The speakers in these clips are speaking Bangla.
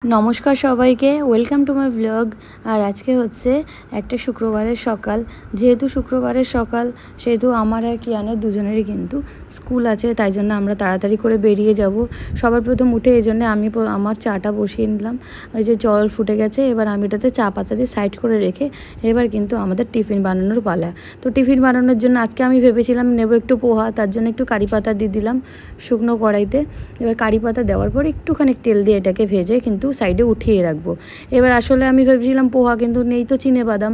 नमस्कार सबाइके वेलकाम टू माई ब्लग। और आज के होच्छे एक शुक्रवार सकाल, जेहेतु शुक्रवार सकाल सेहेतु आमार और कियाনের दुजनेরই किन्तु स्कूल आछे, ताई जोन्नो आमरा ताड़ाताड़ी करे बेरिये जाबो। सबार प्रथम उठे एइजन्य आमी आमार चाटा बसिए निलाम। ओई जे जल फुटे गेछे, एबार आमी एटाते चा पाता दिये साइड करे रेखे एबार किन्तु आमादेर टिफिन बानानोर पाला। तो टिफिन बानानोर जोन्नो आजके आमी भेबेछिलाम नेबो एकटु पोहा, तार जोन्नो एकटु कारि पाता दिये दिलाम शुकनो कड़ाइते। एबार कारि पाता देওয়ার পর একটুখানি তেল দিয়ে এটাকে ভেজে কিন্তু সাইডে উঠিয়ে রাখবো। এবার আসলে আমি ভেবেছিলাম পোহা, কিন্তু নেই তো চিনে বাদাম।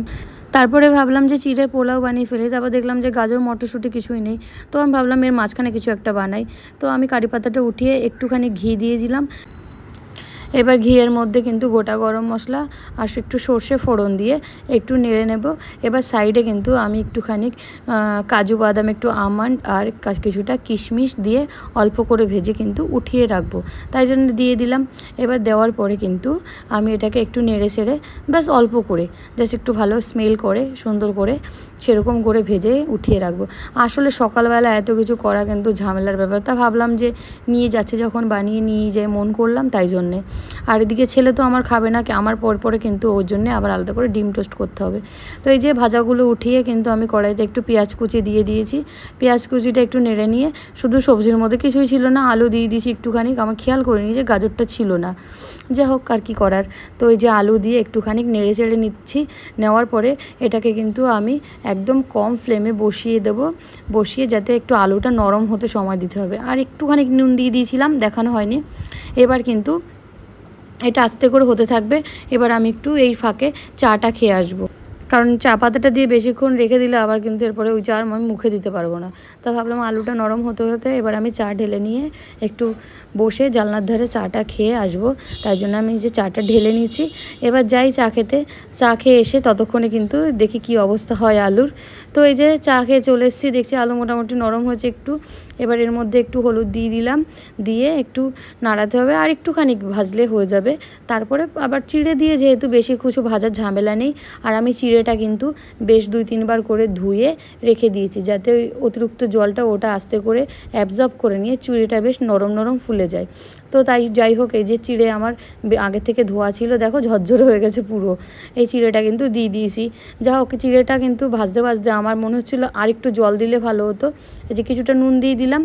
তারপরে ভাবলাম যে চিড়ে পোলাও বানিয়ে ফেলি, তারপর দেখলাম যে গাজর মটরশুঁটি কিছুই নেই, তো আমি ভাবলাম এর মাঝখানে কিছু একটা বানাই। তো আমি কারি পাতাটা উঠিয়ে একটুখানি ঘি দিয়ে দিলাম। এবার ঘিয়ের মধ্যে কিন্তু গোটা গরম মশলা আর একটু সর্ষে ফোড়ন দিয়ে একটু নেড়ে নেব। এবার সাইডে কিন্তু আমি একটুখানি কাজু বাদাম, একটু আমন্ড আর কিছুটা কিশমিশ দিয়ে অল্প করে ভেজে কিন্তু উঠিয়ে রাখবো, তাই জন্য দিয়ে দিলাম। এবার দেওয়ার পরে কিন্তু আমি এটাকে একটু নেড়ে ছেড়ে ব্যাস অল্প করে জাস্ট একটু ভালো স্মেল করে সুন্দর করে সেরকম করে ভেজে উঠিয়ে রাখবো। আসলে সকালবেলা এত কিছু করা কিন্তু ঝামেলার ব্যাপার, তা ভাবলাম যে নিয়ে যাচ্ছে যখন বানিয়ে নিয়ে যেয়ে মন করলাম, তাই জন্যে। আর এদিকে ছেলে তো আমার খাবে না, আমার পরে কিন্তু ওর জন্য আবার আলাদা করে ডিম টোস্ট করতে হবে। তো এই যে ভাজাগুলো উঠিয়ে কিন্তু আমি কড়াইতে একটু পেঁয়াজ কুচি দিয়ে দিয়েছি। পেঁয়াজ কুচিটা একটু নেড়ে নিয়ে শুধু সবজির মধ্যে কিছুই ছিল না, আলু দিয়ে দিয়েছি একটুখানি, আমার খেয়াল করিনি যে গাজরটা ছিল না, যাই হোক আর কি করার। তো এই যে আলু দিয়ে একটুখানি নেড়ে চেড়ে নিচ্ছি। নেওয়ার পরে এটাকে কিন্তু আমি একদম কম ফ্লেমে বসিয়ে দেব, বসিয়ে যাতে একটু আলুটা নরম হতে সময় দিতে হবে। আর একটুখানি নুন দিয়ে দিয়েছিলাম, দেখানো হয়নি। এবার কিন্তু এটা আস্তে করে হতে থাকবে। এবার আমি একটু এই ফাঁকে চাটা খেয়ে আসবো, কারণ চা পাতাটা দিয়ে বেশিক্ষণ রেখে দিলে আবার কিন্তু এরপরে ওই চা আমি মুখে দিতে পারবো না। তা ভাবলাম আলুটা নরম হতে হতে এবার আমি চা ঢেলে নিয়ে একটু বসে জানলার ধারে চাটা খেয়ে আসবো, তাই জন্য আমি যে চাটা ঢেলে নিয়েছি। এবার যাই চা খেতে, চা খেয়ে এসে ততক্ষণে কিন্তু দেখি কি অবস্থা হয় আলুর। তো এই যে চা খেয়ে চলে এসেছি, দেখছি আলু মোটামুটি নরম হয়েছে একটু। এবার এর মধ্যে একটু হলুদ দিয়ে দিলাম, দিয়ে একটু নাড়াতে হবে, আর একটুখানি ভাজলে হয়ে যাবে। তারপরে আবার চিড়ে দিয়ে যেহেতু বেশি কিছু ভাজার ঝামেলা নেই, আর আমি চিড়েটা কিন্তু বেশ 2-3 বার করে ধুয়ে রেখে দিয়েছি, যাতে ওই অতিরিক্ত জলটা ওটা আস্তে করে অ্যাবজর্ব করে নিয়ে চিড়েটা বেশ নরম নরম ফুলে যায়। তো তাই যাই হোক, এই যে চিড়ে আমার আগে থেকে ধোয়া ছিল, দেখো ঝরঝরে হয়ে গেছে পুরো। এই চিড়েটা কিন্তু দিয়ে দিয়েছি। যা হোক, চিড়েটা কিন্তু ভাজতে ভাজতে আমার মনে হচ্ছিলো আর একটু জল দিলে ভালো হতো। এই যে কিছুটা নুন দিয়ে দিলাম,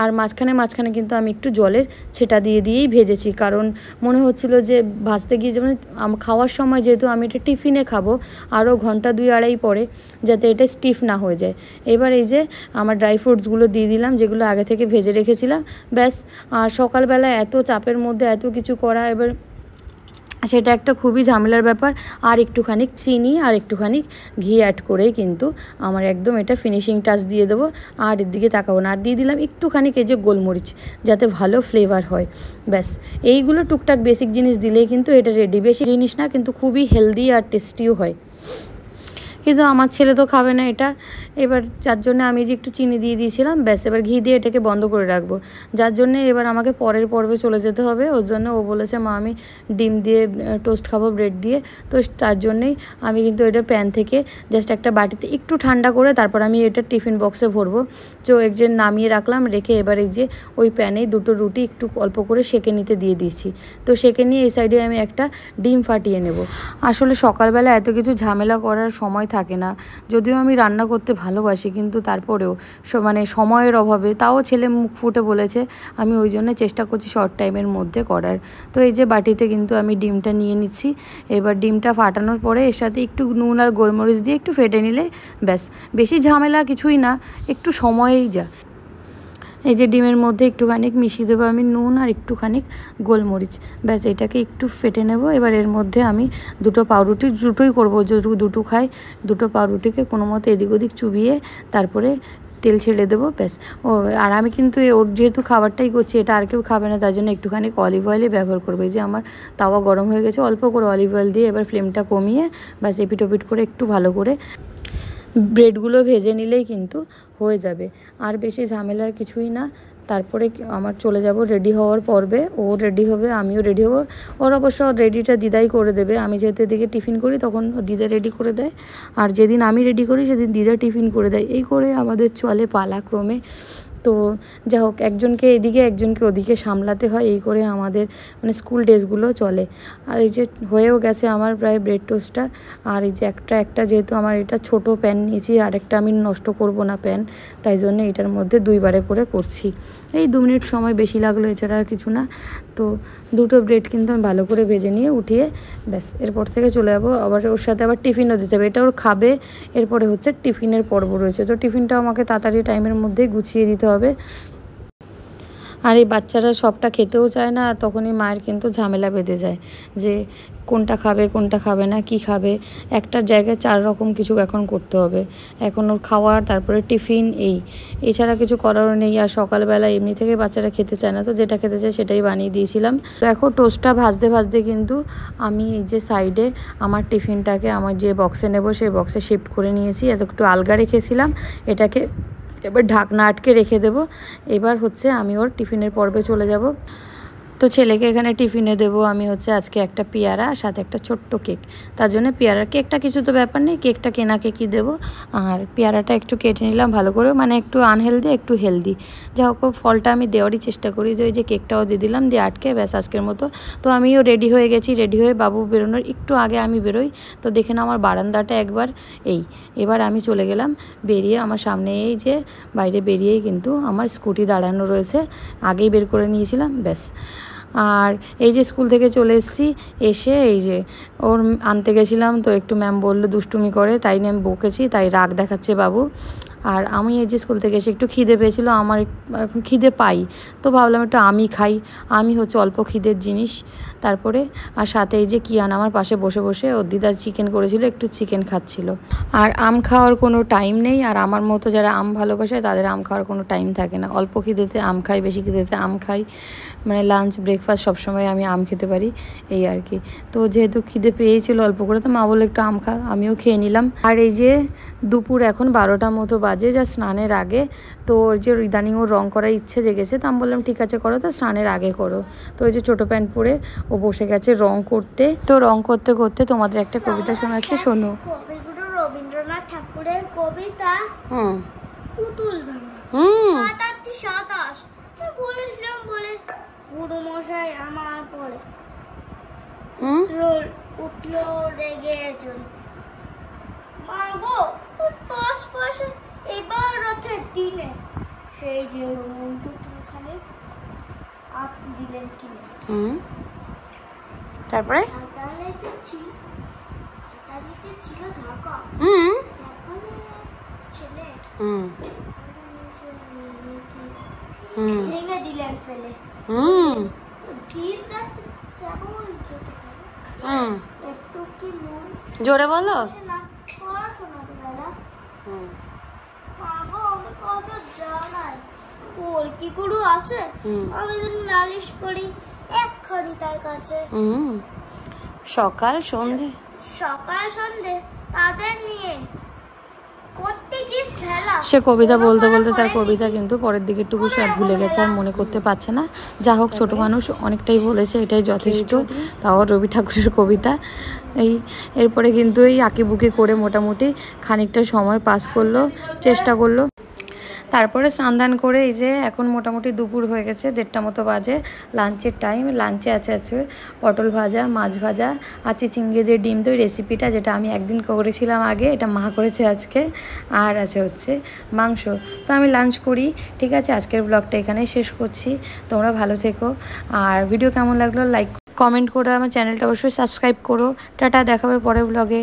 আর মাঝখানে কিন্তু আমি একটু জলের ছেটা দিয়েই ভেজেছি, কারণ মনে হচ্ছিলো যে ভাজতে গিয়ে যেমন খাওয়ার সময় যেহেতু আমি এটা টিফিনে খাবো আরও ঘন্টা 2-2.5 পরে, যাতে এটা স্টিফ না হয়ে যায়। এবার এই যে আমার ড্রাই ফ্রুটসগুলো দিয়ে দিলাম, যেগুলো আগে থেকে ভেজে রেখেছিলাম। ব্যাস, আর সকালবেলা এত চাপের মধ্যে এত কিছু করা, এবার সেটা একটা খুবই ঝামেলার ব্যাপার। আর একটুখানি চিনি আর একটুখানি ঘি অ্যাড করেই কিন্তু আমার একদম এটা ফিনিশিং টাচ দিয়ে দেবো। আর এর দিকে তাকাবো না। আর দিয়ে দিলাম একটুখানি এই যে গোলমরিচ, যাতে ভালো ফ্লেভার হয়। ব্যাস, এইগুলো টুকটাক বেসিক জিনিস দিলেই কিন্তু এটা রেডি। বেশি জিনিস না, কিন্তু খুবই হেলদি আর টেস্টিও হয়। কিন্তু আমার ছেলে তো খাবে না এটা, এবার যার জন্য আমি যে একটু চিনি দিয়ে দিয়েছিলাম, ব্যাস এবার ঘি দিয়ে এটাকে বন্ধ করে রাখবো। যার জন্যে এবার আমাকে পরের পর্বে চলে যেতে হবে। ওর জন্য ও বলেছে মা আমি ডিম দিয়ে টোস্ট খাবো, ব্রেড দিয়ে। তো তার জন্যেই আমি কিন্তু এটা প্যান থেকে জাস্ট একটা বাটিতে একটু ঠান্ডা করে তারপর আমি এটা টিফিন বক্সে ভরবো। তো এক যে নামিয়ে রাখলাম, রেখে এবার এই যে ওই প্যানেই 2টো রুটি একটু অল্প করে সেঁকে নিতে দিয়ে দিয়েছি। তো সেঁকে নিয়ে এই সাইডে আমি একটা ডিম ফাটিয়ে নেব। আসলে সকালবেলা এত কিছু ঝামেলা করার সময় থাকে না, যদিও আমি রান্না করতে ভালোবাসি, কিন্তু তারপরেও মানে সময়ের অভাবে, তাও ছেলে মুখ ফুটে বলেছে, আমি ওই জন্য চেষ্টা করছি শর্ট টাইমের মধ্যে করার। তো এই যে বাটিতে কিন্তু আমি ডিমটা নিয়ে নিচ্ছি। এবার ডিমটা ফাটানোর পরে এর সাথে একটু নুন আর গোলমরিচ দিয়ে একটু ফেটে নিলে ব্যাস, বেশি ঝামেলা কিছুই না, একটু সময়েই যা। এই যে ডিমের মধ্যে একটুখানি মিশিয়ে দেবো আমি নুন আর একটুখানি গোলমরিচ, ব্যাস এটাকে একটু ফেটে নেব। এবার এর মধ্যে আমি 2টো পাউরুটি, দুটোই করবো, যে 2টো খাই, 2টো পাউরুটিকে কোনো মতো এদিক ওদিক চুবিয়ে তারপরে তেল ছেড়ে দেবো, ব্যাস। আর আমি কিন্তু ওর যেহেতু খাবারটাই করছি, এটা আর কেউ খাবে না, তার জন্য একটুখানি অলিভ অয়েলই ব্যবহার করবো। এই যে আমার তাওয়া গরম হয়ে গেছে, অল্প করে অলিভ অয়েল দিয়ে এবার ফ্লেমটা কমিয়ে ব্যাস এপিট ওপিট করে একটু ভালো করে ব্রেডগুলো ভেজে নিলেই কিন্তু হয়ে যাবে। আর বেশি ঝামেলার কিছুই না। তারপরে আমার চলে যাব রেডি হওয়ার পর্বে। ও রেডি হবে, আমিও রেডি হব। ওর অবশ্য রেডিটা দিদাই করে দেবে, আমি যেহেতু এদিকে টিফিন করি তখন দিদা রেডি করে দেয়, আর যেদিন আমি রেডি করি সেদিন দিদা টিফিন করে দেয়। এই করে আমাদের চলে পালাক্রমে। তো যাই হোক, একজনকে এদিকে একজনকে ওদিকে সামলাতে হয়, এই করে আমাদের মানে স্কুল ডেজগুলো চলে। আর এই যে হয়েও গেছে আমার প্রায় ব্রেড টোস্টটা। আর এই যে একটা যেহেতু আমার এটা ছোট প্যান নিয়েছি, আরেকটা আমি নষ্ট করব না প্যান, তাই জন্য এটার মধ্যে 2 বারে করে করছি। এই 2 মিনিট সময় বেশি লাগলো, এছাড়া আর কিছু না। তো দুটো ব্রেড কিন্তু আমি ভালো করে ভেজে নিয়ে উঠিয়ে ব্যাস এরপর থেকে চলে যাবো। আবার ওর সাথে আবার টিফিনও দিতে হবে, এটা ওর খাবে। এরপরে হচ্ছে টিফিনের পর্ব রয়েছে, তো টিফিনটাও আমাকে তাড়াতাড়ি টাইমের মধ্যেই গুছিয়ে দিতে হবে। আর এই বাচ্চারা সবটা খেতেও চায় না, তখনই মায়ের কিন্তু ঝামেলা বেঁধে যায় যে কোনটা খাবে না, কি খাবে। একটার জায়গায় 4 রকম কিছু এখন করতে হবে। এখন ওর খাওয়ার, তারপরে টিফিন, এছাড়া কিছু করারও নেই। আর সকালবেলা এমনি থেকে বাচ্চারা খেতে চায় না, তো যেটা খেতে চায় সেটাই বানিয়ে দিয়েছিলাম। দেখো টোস্টটা ভাজতে কিন্তু আমি এই যে সাইডে আমার টিফিনটাকে আমার যে বক্সে নেব সেই বক্সে শিফট করে নিয়েছি। একটু আলগা রেখেছিলাম, এটাকে এবার ঢাকনা আটকে রেখে দেবো। এবার হচ্ছে আমি ওর টিফিনের পর্বে চলে যাব। তো ছেলেকে এখানে টিফিনে দেবো আমি হচ্ছে আজকে একটা পেয়ারা, সাথে একটা ছোট্ট কেক। তার জন্য পেয়ারার কেকটা কিছু তো ব্যাপার নেই, কেকটা কেনা কেকই দেবো। আর পেয়ারাটা একটু কেটে নিলাম ভালো করে, মানে একটু আনহেলদি একটু হেলদি, যা হোক ফলটা আমি দেওয়ারই চেষ্টা করি। যে ওই যে কেকটাও দিয়ে দিলাম, দিয়ে আটকে ব্যাস আজকের মতো। তো আমিও রেডি হয়ে গেছি, রেডি হয়ে বাবু বেরোনোর একটু আগে আমি বেরোই। তো দেখে না আমার বারান্দাটা একবার, এবার আমি চলে গেলাম বেরিয়ে। আমার সামনে এই যে বাইরে বেরিয়েই কিন্তু আমার স্কুটি দাঁড়ানো রয়েছে, আগেই বের করে নিয়েছিলাম ব্যাস। আর এই যে স্কুল থেকে চলে এসেছি, এসে এই যে ওর আনতে গেছিলাম, তো একটু ম্যাম বললো দুষ্টুমি করে, তাই নিয়ে আমি বকেছি, তাই রাগ দেখাচ্ছে বাবু। আর আমি এই যে স্কুল থেকে এসে একটু খিদে পেয়েছিলো, আমার এখন খিদে পাই, তো ভাবলাম একটু আমি খাই। আমি হচ্ছে অল্প খিদের জিনিস। তারপরে আর সাথে এই যে কিয়ান আমার পাশে বসে বসে ওর দিদা চিকেন করেছিল, একটু চিকেন খাচ্ছিল। আর আম খাওয়ার কোনো টাইম নেই, আর আমার মতো যারা আম ভালোবাসে তাদের আম খাওয়ার কোনো টাইম থাকে না। অল্প খিদেতে আম খাই, বেশি খিদেতে আম খাই, মানে লাঞ্চ ব্রেকফাস্ট সবসময় আমি আম খেতে পারি, এই আর কি। তো যেহেতু খিদে পেয়েছিল অল্প করে, তো মা বললো একটু আম খা, আমিও খেয়ে নিলাম। আর এই যে দুপুর এখন 12টা মতো বাজে, যা স্নানের আগে। তো ওর যে ইদানিং ওর রং করার ইচ্ছে জেগেছে, তো আমি বললাম ঠিক আছে করো, তো স্নানের আগে করো। তো ওই যে ছোটো প্যান্ট পরে ও বসে গেছে রং করতে। তো রং করতে করতে তোমাদের একটা কবিতা শোনাচ্ছে, শোনো। রবীন্দ্রনাথ ঠাকুরের কবিতা পুতুল ভাঙা। 27 বলেছিলাম বলে গুরু মশাই আমার পরে উঠলো রেগে চলে। মাগো 5 পয়সা এবার রথের দিনে সেই যে পুতুলখানে আপনি দিলেন কিনে। তারপরে ছিল ঢাকা ছেলে ভেঙে দিলেন ফেলে। দিন রাত কেমন একটু কি মন জোরে বলো। পড়াশোনার বেলা মাগো আমি কত জানাই ওর কি গুরু আছে, আমি যদি নালিশ করি একখানি তার কাছে। সকাল সন্ধে তাদের নিয়ে করতে গিয়ে খেলা। সে কবিতা বলতে বলতে তার কবিতা কিন্তু পরের দিকে টুকু সে ভুলে গেছে, আর মনে করতে পারছে না। যা হোক, ছোট মানুষ অনেকটাই বলেছে, এটাই যথেষ্ট। তাও রবি ঠাকুরের কবিতা। এরপরে কিন্তু এই আঁকিবুকি করে মোটামুটি খানিকটা সময় পাস করলো, চেষ্টা করলো। তারপরে স্নান করে এই যে এখন মোটামুটি দুপুর হয়ে গেছে, 1:30 মতো বাজে, লাঞ্চের টাইম। লাঞ্চে আছে পটল ভাজা, মাছ ভাজা, আছে চিংড়ি দিয়ে ডিম দই রেসিপিটা, যেটা আমি একদিন করেছিলাম আগে, এটা মা করেছে আজকে। আর আছে হচ্ছে মাংস। তো আমি লাঞ্চ করি। ঠিক আছে, আজকের ব্লগটা এখানেই শেষ করছি। তোমরা ভালো থেকো, আর ভিডিও কেমন লাগলো লাইক কমেন্ট করে আমার চ্যানেলটা অবশ্যই সাবস্ক্রাইব করো। টাটা, দেখাবে পরের ব্লগে।